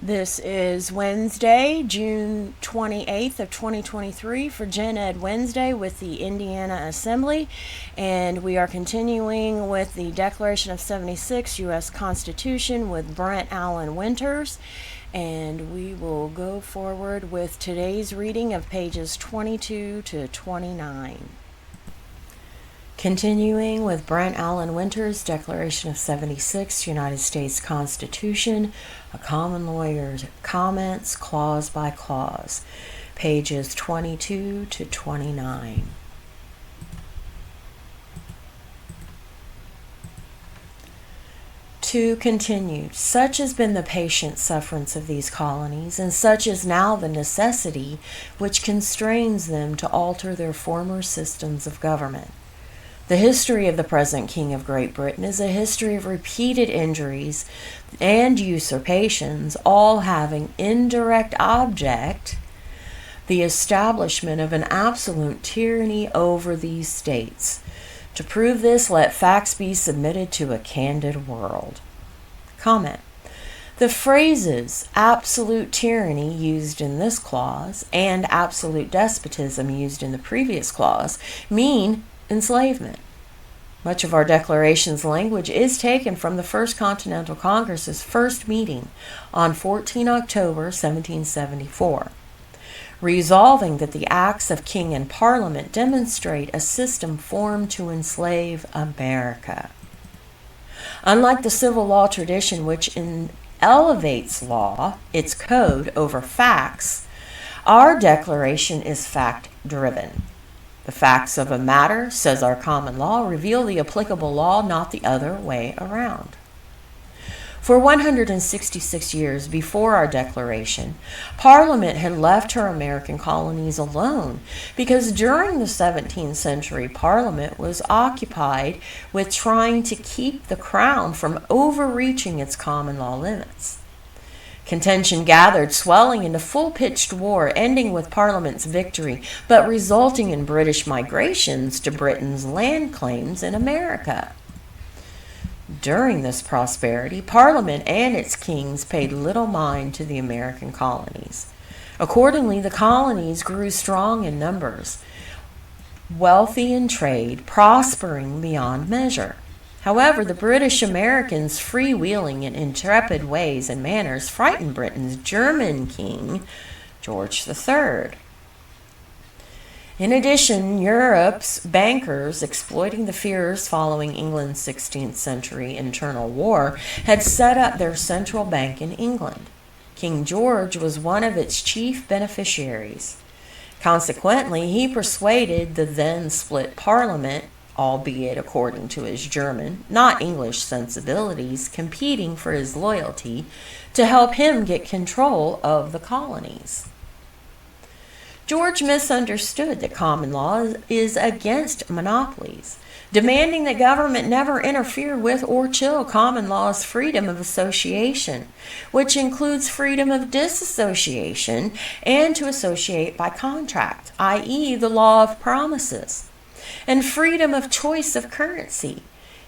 This is Wednesday, June 28th of 2023 for GenEd Wednesday with the Indiana Assembly, and we are continuing with the Declaration of 76 U.S. Constitution with Brent Allan Winters, and we will go forward with today's reading of pages 22 to 29. Continuing with Brent Allan Winters' Declaration of 76, United States Constitution, a common lawyer's comments clause by clause, pages 22 to 29. To continue, such has been the patient sufferance of these colonies, and such is now the necessity which constrains them to alter their former systems of government. The history of the present King of Great Britain is a history of repeated injuries and usurpations, all having indirect object the establishment of an absolute tyranny over these states. To prove this, let facts be submitted to a candid world. Comment. The phrases absolute tyranny used in this clause and absolute despotism used in the previous clause mean enslavement. Much of our Declaration's language is taken from the First Continental Congress's first meeting on 14 October 1774, resolving that the acts of King and Parliament demonstrate a system formed to enslave America. Unlike the civil law tradition, which elevates law, its code, over facts, our Declaration is fact-driven. The facts of a matter, says our common law, reveal the applicable law, not the other way around. For 166 years before our Declaration, Parliament had left her American colonies alone because during the 17th century, Parliament was occupied with trying to keep the Crown from overreaching its common law limits. Contention gathered, swelling into full-pitched war, ending with Parliament's victory, but resulting in British migrations to Britain's land claims in America. During this prosperity, Parliament and its kings paid little mind to the American colonies. Accordingly, the colonies grew strong in numbers, wealthy in trade, prospering beyond measure. However, the British Americans' freewheeling and intrepid ways and manners frightened Britain's German king, George III. In addition, Europe's bankers, exploiting the fears following England's 16th century internal war, had set up their central bank in England. King George was one of its chief beneficiaries. Consequently, he persuaded the then split Parliament, albeit according to his German, not English sensibilities, competing for his loyalty, to help him get control of the colonies. George misunderstood that common law is against monopolies, demanding that government never interfere with or chill common law's freedom of association, which includes freedom of disassociation and to associate by contract, i.e., the law of promises, and freedom of choice of currency.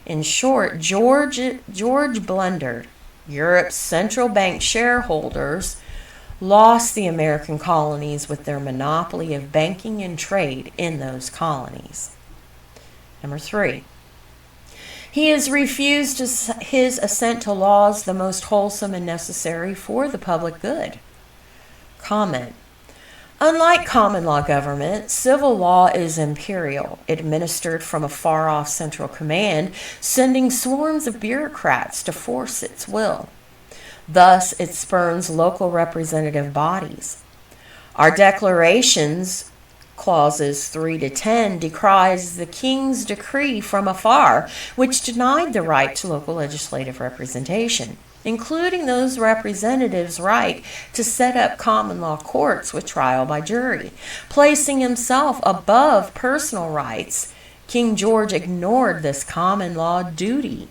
In short, George blundered. Europe's central bank shareholders lost the American colonies with their monopoly of banking and trade in those colonies. Number 3. He has refused his assent to laws the most wholesome and necessary for the public good. Comment. Unlike common law government, civil law is imperial, administered from a far-off central command, sending swarms of bureaucrats to force its will. Thus, it spurns local representative bodies. Our Declaration's clauses 3 to 10 decries the King's decree from afar, which denied the right to local legislative representation, including those representatives' right to set up common law courts with trial by jury. Placing himself above personal rights, King George ignored this common law duty.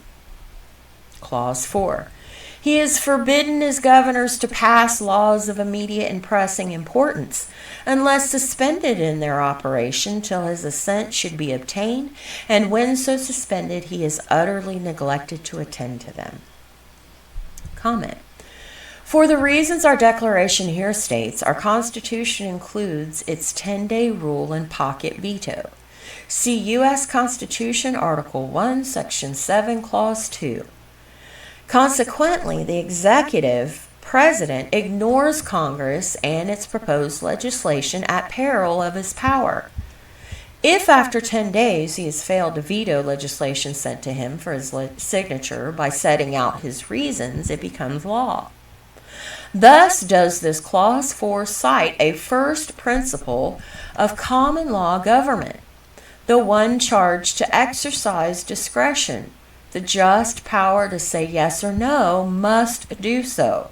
Clause 4. He has forbidden his governors to pass laws of immediate and pressing importance, unless suspended in their operation till his assent should be obtained, and when so suspended he is utterly neglected to attend to them. Comment. For the reasons our Declaration here states, our Constitution includes its 10-day rule and pocket veto. See U.S. Constitution, Article 1, Section 7, Clause 2. Consequently, the executive president ignores Congress and its proposed legislation at peril of his power. If after 10 days he has failed to veto legislation sent to him for his signature by setting out his reasons, it becomes law. Thus does this Clause 4 cite a first principle of common law government, the one charged to exercise discretion. The just power to say yes or no must do so.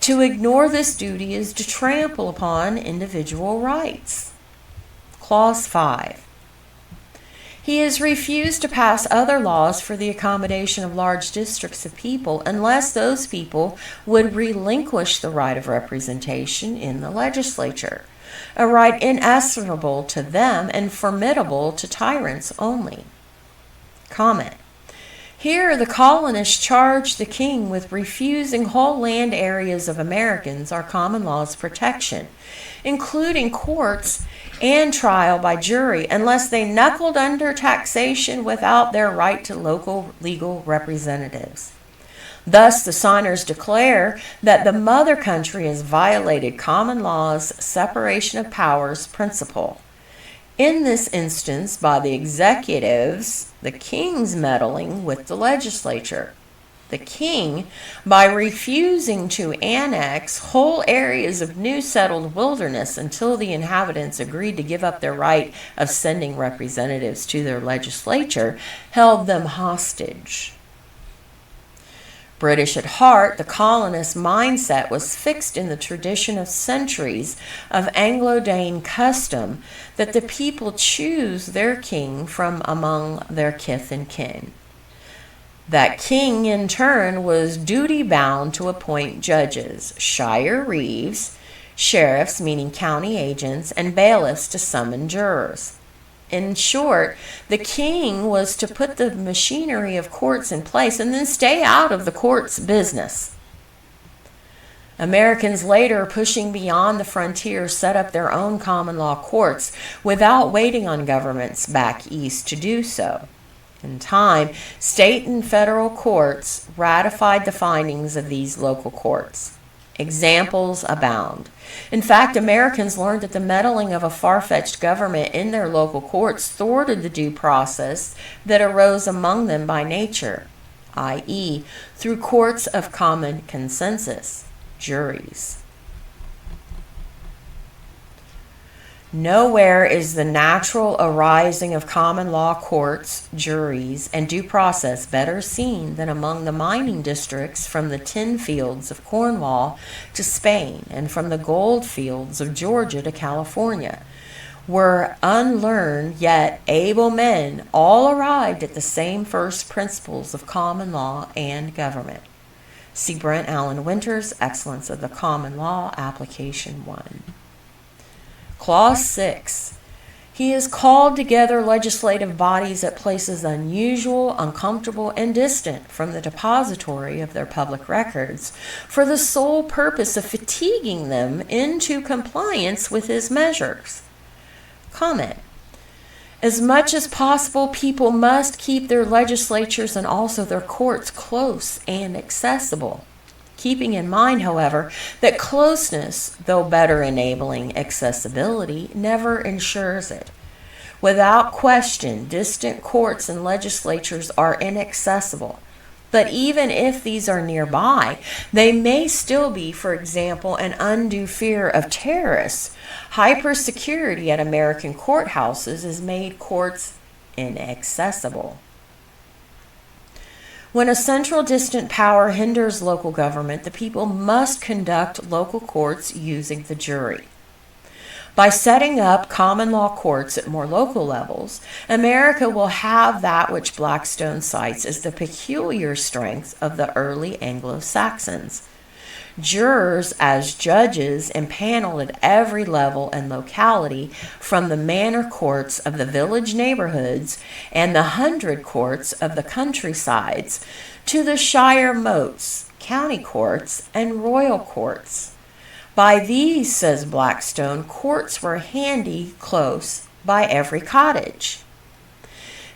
To ignore this duty is to trample upon individual rights. Clause 5. He has refused to pass other laws for the accommodation of large districts of people unless those people would relinquish the right of representation in the legislature, a right inestimable to them and formidable to tyrants only. Comment. Here, the colonists charged the king with refusing whole land areas of Americans our common law's protection, including courts and trial by jury, unless they knuckled under taxation without their right to local legal representatives. Thus, the signers declare that the mother country has violated common law's separation of powers principle. In this instance, by the executives, the king's meddling with the legislature. The king, by refusing to annex whole areas of new settled wilderness until the inhabitants agreed to give up their right of sending representatives to their legislature, held them hostage. British at heart, the colonist mindset was fixed in the tradition of centuries of Anglo-Dane custom that the people choose their king from among their kith and kin. That king, in turn, was duty-bound to appoint judges, shire reeves, sheriffs, meaning county agents, and bailiffs to summon jurors. In short, the king was to put the machinery of courts in place and then stay out of the court's business. Americans later, pushing beyond the frontier, set up their own common law courts without waiting on governments back east to do so. In time, state and federal courts ratified the findings of these local courts. Examples abound. In fact, Americans learned that the meddling of a far-fetched government in their local courts thwarted the due process that arose among them by nature, i.e., through courts of common consensus, juries. Nowhere is the natural arising of common law courts, juries, and due process better seen than among the mining districts from the tin fields of Cornwall to Spain and from the gold fields of Georgia to California, where unlearned yet able men all arrived at the same first principles of common law and government. See Brent Allan Winters, Excellence of the Common Law, Application 1. Clause 6. He has called together legislative bodies at places unusual, uncomfortable, and distant from the depository of their public records for the sole purpose of fatiguing them into compliance with his measures. Comment. As much as possible, people must keep their legislatures and also their courts close and accessible. Keeping in mind, however, that closeness, though better enabling accessibility, never ensures it. Without question, distant courts and legislatures are inaccessible. But even if these are nearby, they may still be, for example, an undue fear of terrorists. Hypersecurity at American courthouses has made courts inaccessible. When a central distant power hinders local government, the people must conduct local courts using the jury. By setting up common law courts at more local levels, America will have that which Blackstone cites as the peculiar strength of the early Anglo-Saxons. Jurors as judges impaneled at every level and locality, from the manor courts of the village neighborhoods and the 100 courts of the countrysides to the shire moats, county courts, and royal courts. By these, says Blackstone, courts were handy close by every cottage.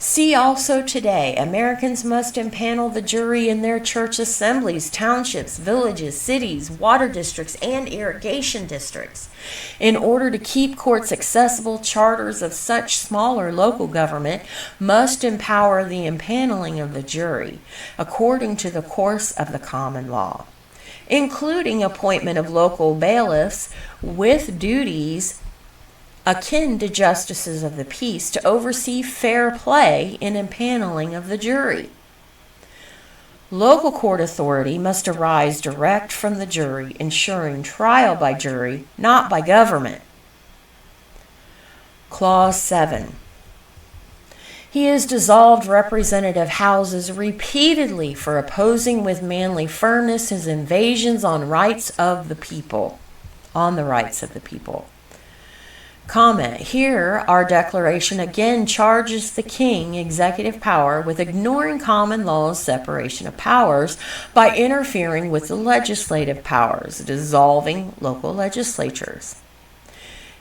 See also today, Americans must impanel the jury in their church assemblies, townships, villages, cities, water districts, and irrigation districts. In order to keep courts accessible, charters of such smaller local government must empower the impaneling of the jury according to the course of the common law, including appointment of local bailiffs with duties akin to justices of the peace to oversee fair play in impaneling of the jury. Local court authority must arise direct from the jury, ensuring trial by jury, not by government. Clause 7. He has dissolved representative houses repeatedly for opposing with manly firmness his invasions on the rights of the people. Comment. Here, our declaration again charges the king, executive power, with ignoring common law's separation of powers by interfering with the legislative powers, dissolving local legislatures.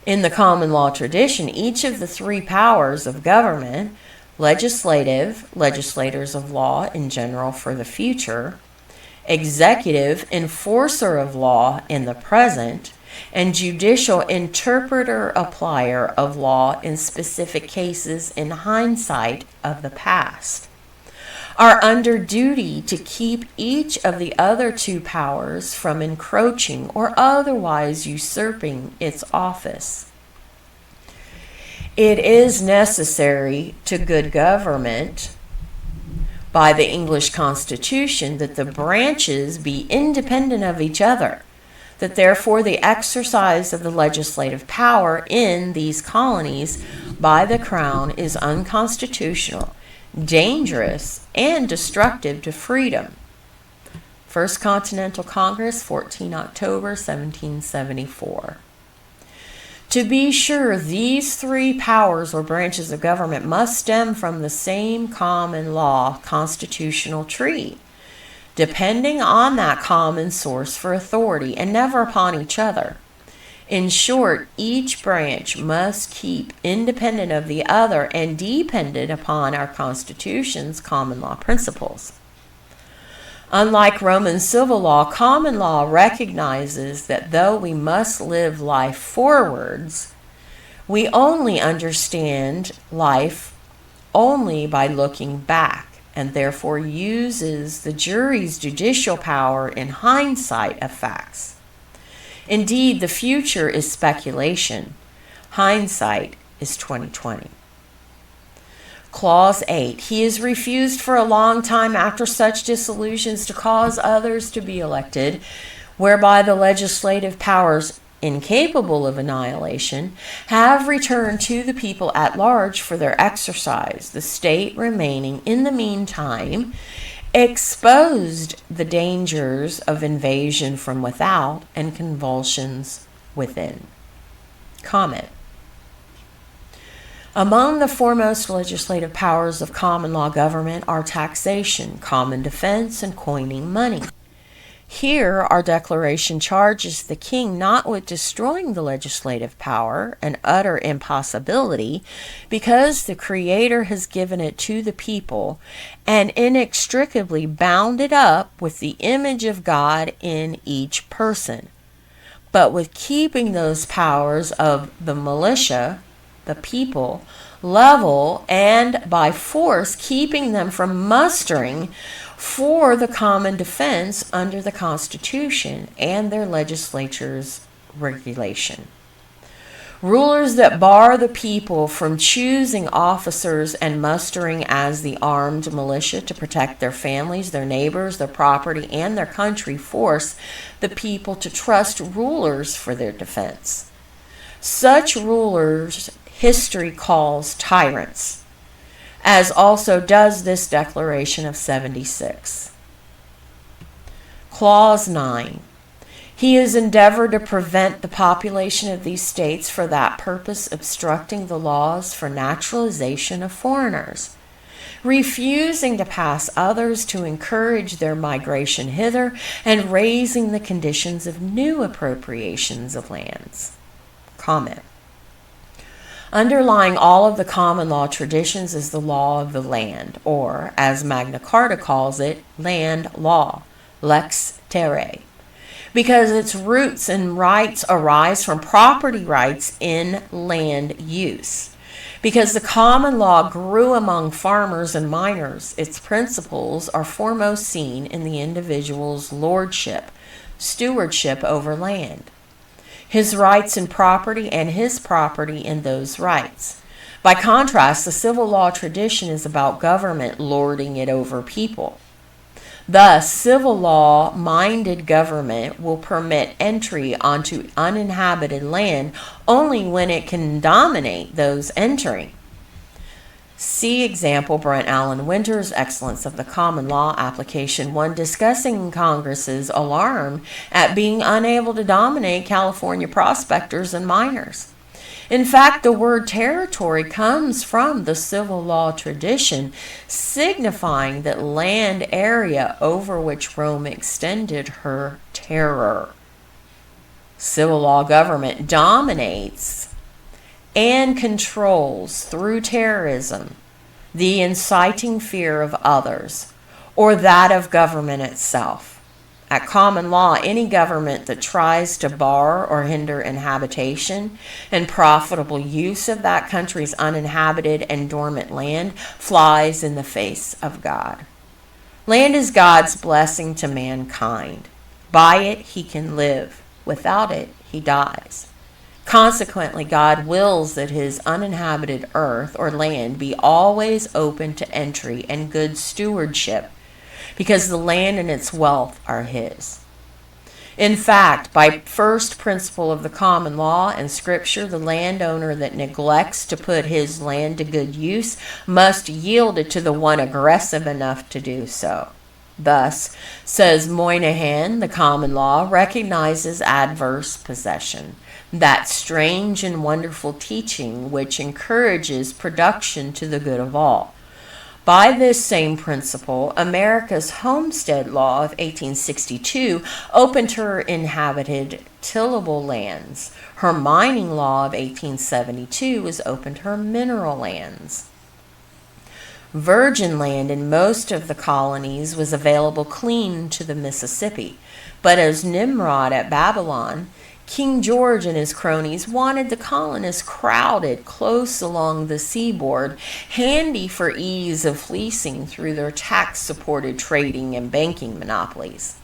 In the common law tradition, each of the three powers of government, legislative, legislators of law in general for the future, executive, enforcer of law in the present, and judicial interpreter applier of law in specific cases in hindsight of the past, are under duty to keep each of the other two powers from encroaching or otherwise usurping its office. It is necessary to good government by the English Constitution that the branches be independent of each other, that therefore the exercise of the legislative power in these colonies by the Crown is unconstitutional, dangerous, and destructive to freedom. First Continental Congress, 14 October 1774. To be sure, these three powers or branches of government must stem from the same common law constitutional tree, depending on that common source for authority and never upon each other. In short, each branch must keep independent of the other and dependent upon our Constitution's common law principles. Unlike Roman civil law, common law recognizes that though we must live life forwards, we only understand life only by looking back, and therefore uses the jury's judicial power in hindsight of facts. Indeed, the future is speculation. Hindsight is 20/20. Clause 8. He is refused for a long time after such dissolutions to cause others to be elected, whereby the legislative powers incapable of annihilation, have returned to the people at large for their exercise, the state remaining in the meantime exposed the dangers of invasion from without and convulsions within. Comment. Among the foremost legislative powers of common law government are taxation, common defense, and coining money. Here, our declaration charges the king not with destroying the legislative power, an utter impossibility, because the Creator has given it to the people and inextricably bound it up with the image of God in each person, but with keeping those powers of the militia, the people, level, and by force keeping them from mustering for the common defense under the Constitution and their legislature's regulation. Rulers that bar the people from choosing officers and mustering as the armed militia to protect their families, their neighbors, their property, and their country force the people to trust rulers for their defense. Such rulers history calls tyrants, as also does this Declaration of 76. Clause 9. He has endeavored to prevent the population of these states for that purpose obstructing the laws for naturalization of foreigners. refusing to pass others to encourage their migration hither, and raising the conditions of new appropriations of lands. Comment. Underlying all of the common law traditions is the law of the land, or, as Magna Carta calls it, land law, lex terrae, because its roots and rights arise from property rights in land use. Because the common law grew among farmers and miners, its principles are foremost seen in the individual's lordship, stewardship over land, his rights in property and his property in those rights. By contrast, the civil law tradition is about government lording it over people. Thus, civil law-minded government will permit entry onto uninhabited land only when it can dominate those entering. See example Brent Allan Winters, Excellence of the Common Law, Application 1, discussing Congress's alarm at being unable to dominate California prospectors and miners. In fact, the word territory comes from the civil law tradition, signifying that land area over which Rome extended her terror. Civil law government dominates and controls through terrorism the inciting fear of others, or that of government itself. At common law, any government that tries to bar or hinder inhabitation and profitable use of that country's uninhabited and dormant land flies in the face of God. Land is God's blessing to mankind. By it, he can live. Without it, he dies. Consequently, God wills that his uninhabited earth or land be always open to entry and good stewardship, because the land and its wealth are his. In fact, by first principle of the common law and scripture, the landowner that neglects to put his land to good use must yield it to the one aggressive enough to do so. Thus, says Moynihan, the common law recognizes adverse possession, that strange and wonderful teaching which encourages production to the good of all. By this same principle, America's Homestead Law of 1862 opened her inhabited tillable lands. Her Mining Law of 1872 was opened her mineral lands. Virgin land in most of the colonies was available clean to the Mississippi, but as Nimrod at Babylon, King George and his cronies wanted the colonists crowded close along the seaboard, handy for ease of fleecing through their tax-supported trading and banking monopolies.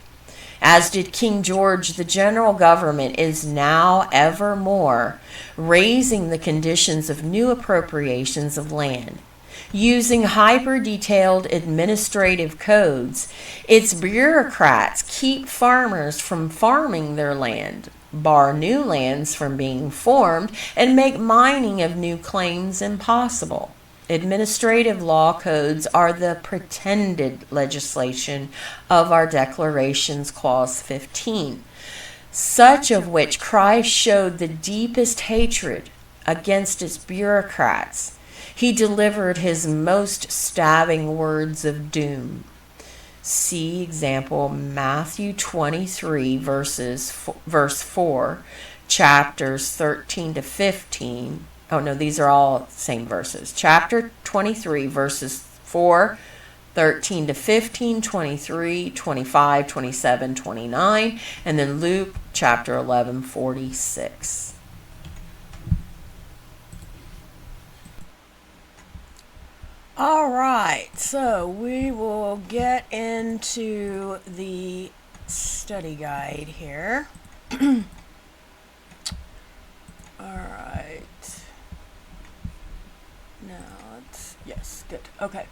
As did King George, the general government is now ever more raising the conditions of new appropriations of land. Using hyper-detailed administrative codes, its bureaucrats keep farmers from farming their land, bar new lands from being formed, and make mining of new claims impossible. Administrative law codes are the pretended legislation of our Declaration's Clause 15, such of which Christ showed the deepest hatred against its bureaucrats. He delivered his most stabbing words of doom. See example Matthew 23 verse 4, chapters 13 to 15. Oh no, these are all same verses. Chapter 23 verses 4, 13 to 15, 23, 25, 27, 29, and then Luke chapter 11, 46. All right, so we will get into the study guide here. All right. Now yes, good. Okay.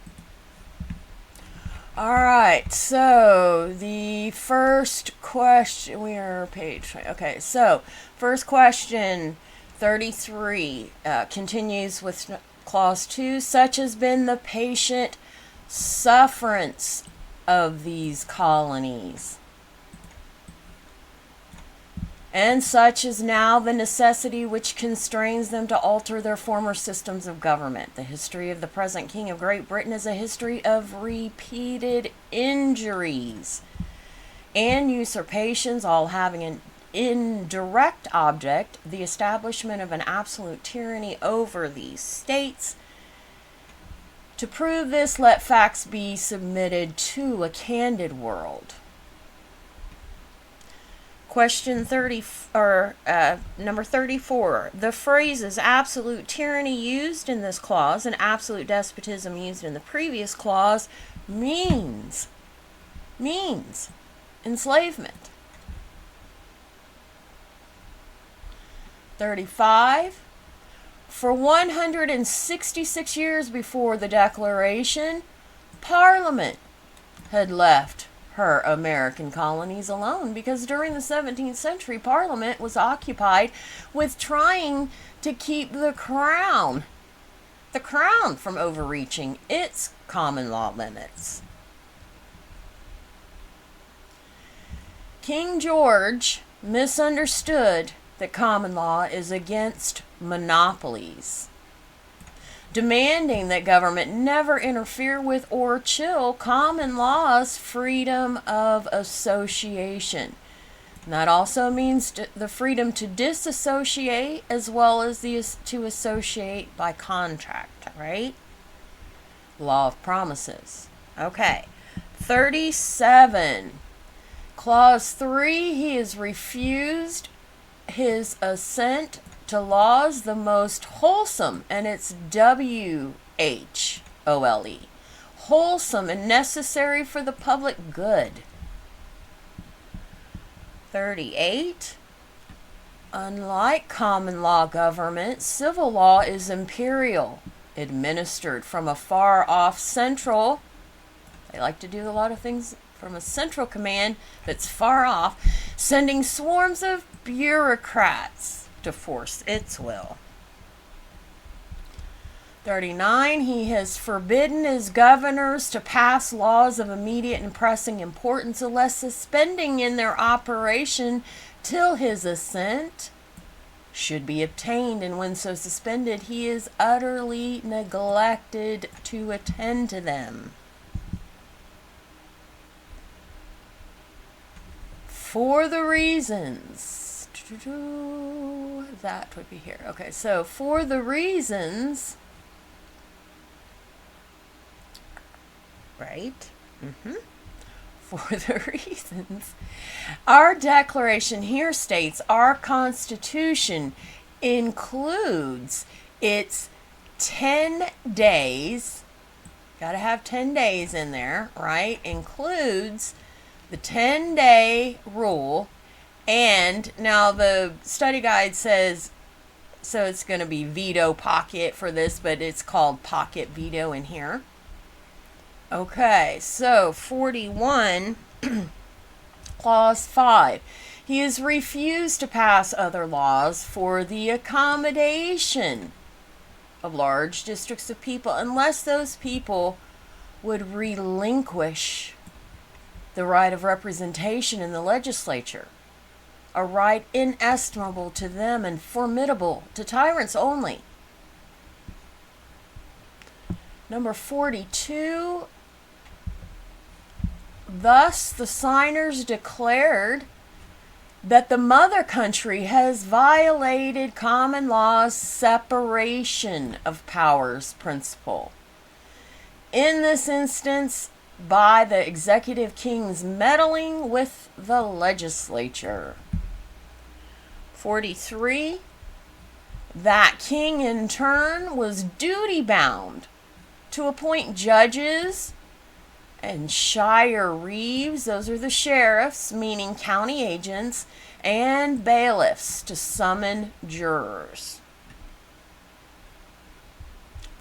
All right, so the first question, we are page, okay, so first question 33 continues with Clause 2, such has been the patient sufferance of these colonies. And such is now the necessity which constrains them to alter their former systems of government. The history of the present King of Great Britain is a history of repeated injuries and usurpations, all having an indirect object, the establishment of an absolute tyranny over these states. To prove this, let facts be submitted to a candid world. Question number 34. The phrases absolute tyranny used in this clause and absolute despotism used in the previous clause means enslavement. 35. For 166 years before the Declaration, Parliament had left her American colonies alone, because during the 17th century, Parliament was occupied with trying to keep the crown from overreaching its common law limits. King George misunderstood that common law is against monopolies, demanding that government never interfere with or chill common law's freedom of association. And that also means the freedom to disassociate as well as to associate by contract, right? Law of promises. Okay. 37. Clause 3, he is refused his assent to laws the most wholesome, and it's WHOLE, wholesome and necessary for the public good. 38. Unlike common law government, civil law is imperial, administered from a far off central. They like to do a lot of things from a central command that's far off, sending swarms of bureaucrats to force its will. 39. He has forbidden his governors to pass laws of immediate and pressing importance unless suspending in their operation till his assent should be obtained, and when so suspended, he is utterly neglected to attend to them. For the reasons, that would be here. Okay, so for the reasons, right? For the reasons, our declaration here states our Constitution includes its 10 days, got to have 10 days in there, right? Includes the 10-day rule, and now the study guide says, so it's going to be veto pocket for this, but it's called pocket veto in here. Okay, so 41, clause 5. He has refused to pass other laws for the accommodation of large districts of people unless those people would relinquish the right of representation in the legislature, a right inestimable to them and formidable to tyrants only. Number 42, thus the signers declared that the mother country has violated common law's separation of powers principle. In this instance, by the executive king's meddling with the legislature. 43. That king in turn was duty bound to appoint judges and shire reeves, those are the sheriffs, meaning county agents, and bailiffs to summon jurors.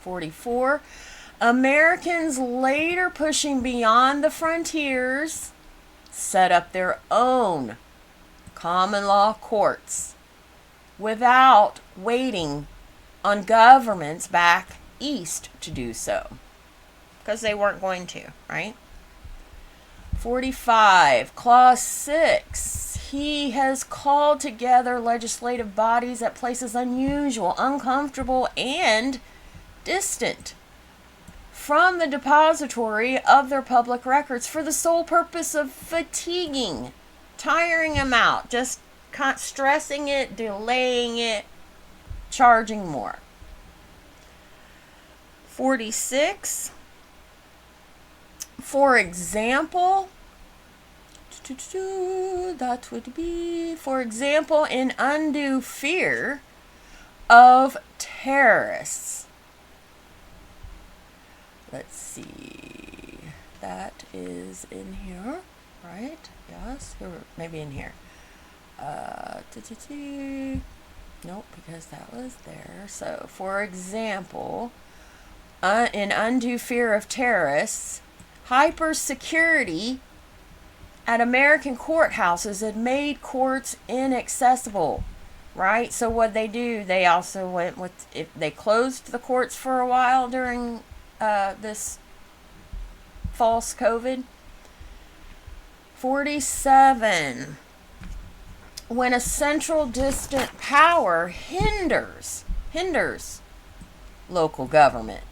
44. Americans later pushing beyond the frontiers set up their own common law courts without waiting on governments back east to do so, because they weren't going to, right? 45, clause 6. he has called together legislative bodies at places unusual, uncomfortable, and distant from the depository of their public records for the sole purpose of fatiguing, tiring them out, just stressing it, delaying it, charging more. 46. For example, that would be, for example, in undue fear of terrorists. Let's see. That is in here, right? Yes, or maybe in here. Nope, because that was there. So, for example, in undue fear of terrorists, hypersecurity at American courthouses had made courts inaccessible, right? So what they do, they also went with, if they closed the courts for a while during this false COVID. 47. When a central distant power hinders local government,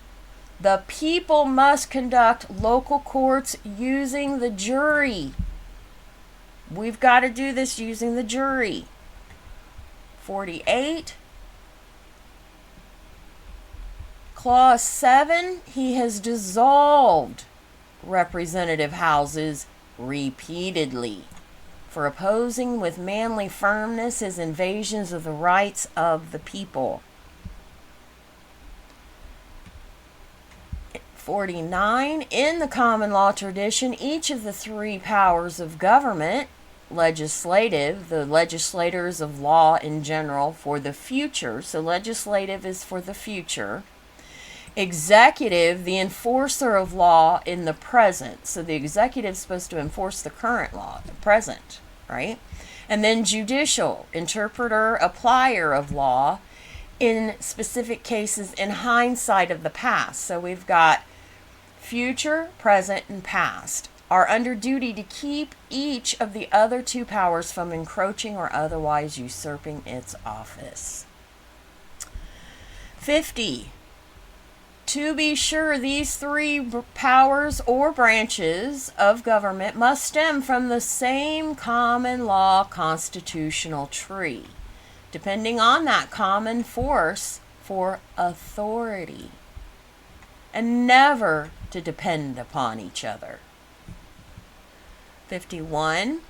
the people must conduct local courts using the jury. We've got to do this using the jury. 48. Clause 7, he has dissolved representative houses repeatedly for opposing with manly firmness his invasions of the rights of the people. 49. In the common law tradition, each of the three powers of government, legislative, the legislators of law in general for the future, so legislative is for the future, executive, the enforcer of law in the present, so the executive is supposed to enforce the current law, the present, right? And then judicial, interpreter, applier of law in specific cases in hindsight of the past. So we've got future, present, and past are under duty to keep each of the other two powers from encroaching or otherwise usurping its office. 50. To be sure, these three powers or branches of government must stem from the same common law constitutional tree, depending on that common force for authority, and never to depend upon each other. 51.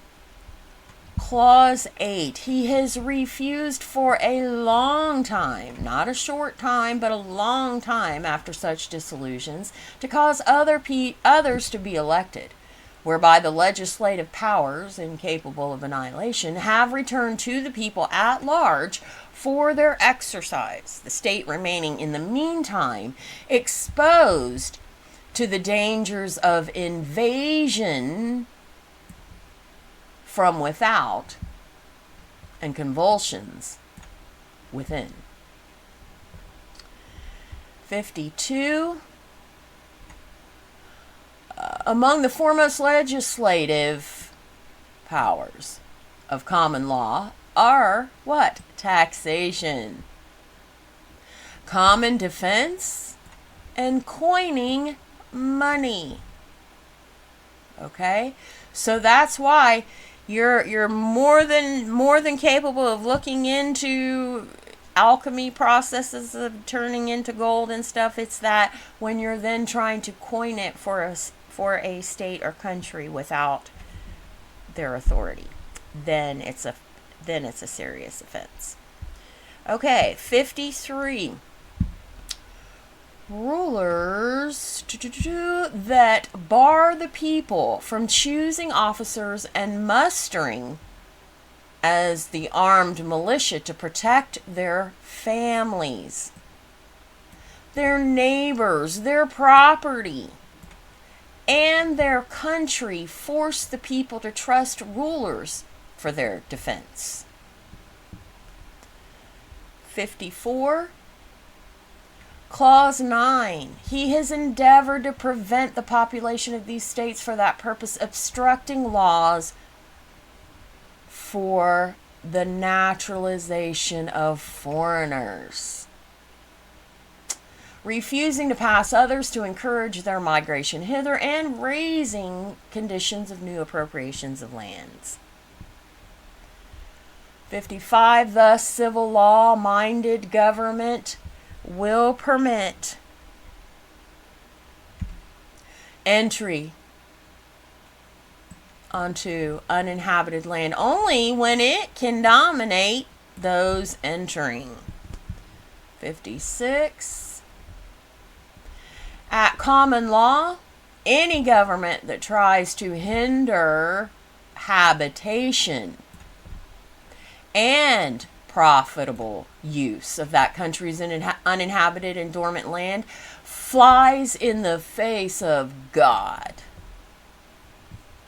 Clause 8. He has refused for a long time, not a short time, but a long time after such dissolutions, to cause others to be elected, whereby the legislative powers, incapable of annihilation, have returned to the people at large for their exercise, the state remaining in the meantime exposed to the dangers of invasion from without and convulsions within. 52. Among the foremost legislative powers of common law are what? Taxation, common defense, and coining money. Okay? So that's why you're more than capable of looking into alchemy processes of turning into gold and stuff. It's that when you're then trying to coin it for a state or country without their authority, then it's a serious offense. Okay, 53. Rulers that bar the people from choosing officers and mustering as the armed militia to protect their families, their neighbors, their property, and their country, force the people to trust rulers for their defense. 54. Clause 9. He has endeavored to prevent the population of these states for that purpose, obstructing laws for the naturalization of foreigners, refusing to pass others to encourage their migration hither, and raising conditions of new appropriations of lands. 55, thus civil law-minded government will permit entry onto uninhabited land only when it can dominate those entering. 56, at common law, any government that tries to hinder habitation and profitable use of that country's uninhabited and dormant land flies in the face of God.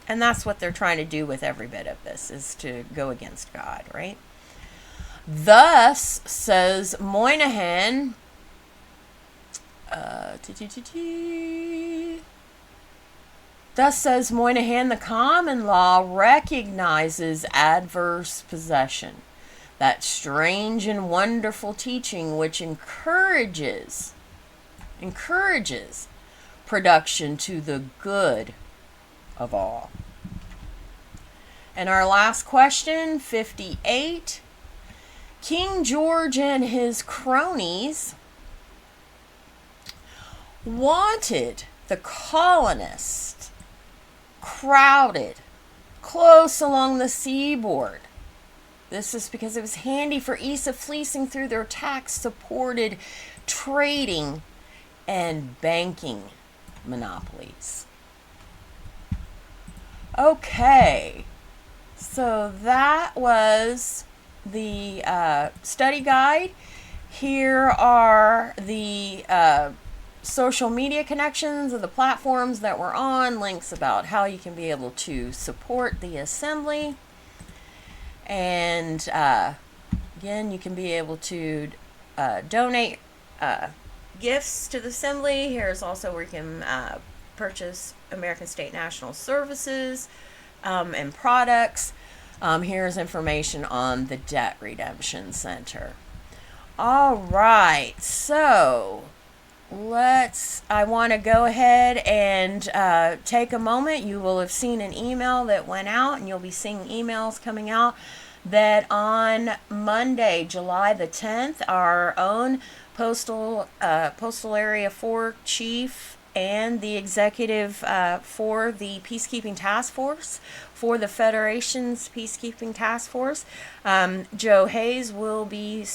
And that's what they're trying to do with every bit of this, is to go against God, right? Thus, says Moynihan, thus says Moynihan, the common law recognizes adverse possession, that strange and wonderful teaching which encourages production to the good of all. And our last question, 58. King George and his cronies wanted the colonists crowded close along the seaboard. This is because it was handy for ease of fleecing through their tax-supported trading and banking monopolies. Okay, so that was the study guide. Here are the social media connections of the platforms that we're on, links about how you can be able to support the assembly. And again, you can be able to donate gifts to the assembly. Here's also where you can purchase American State National Services and products. Here's information on the Debt Redemption Center. All right, so I want to go ahead and take a moment. You will have seen an email that went out, and you'll be seeing emails coming out that on Monday, July the 10th, our own Postal Area 4 Chief and the executive for the Peacekeeping Task Force, for the Federation's Peacekeeping Task Force, Joe Hayes, will be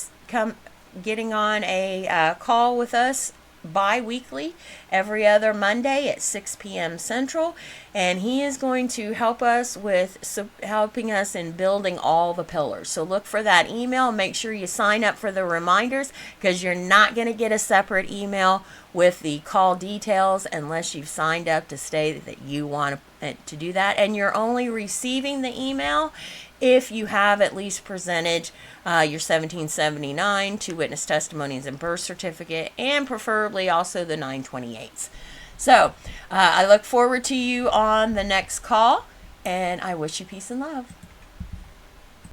getting on a call with us bi-weekly every other Monday at 6 p.m. Central, and he is going to help us with helping us in building all the pillars. So look for that email. Make sure you sign up for the reminders, because you're not going to get a separate email with the call details unless you've signed up to state that you want to do that. And you're only receiving the email if you have at least presented your 1779, 2 witness testimonies and birth certificate, and preferably also the 928s. So I look forward to you on the next call, and I wish you peace and love.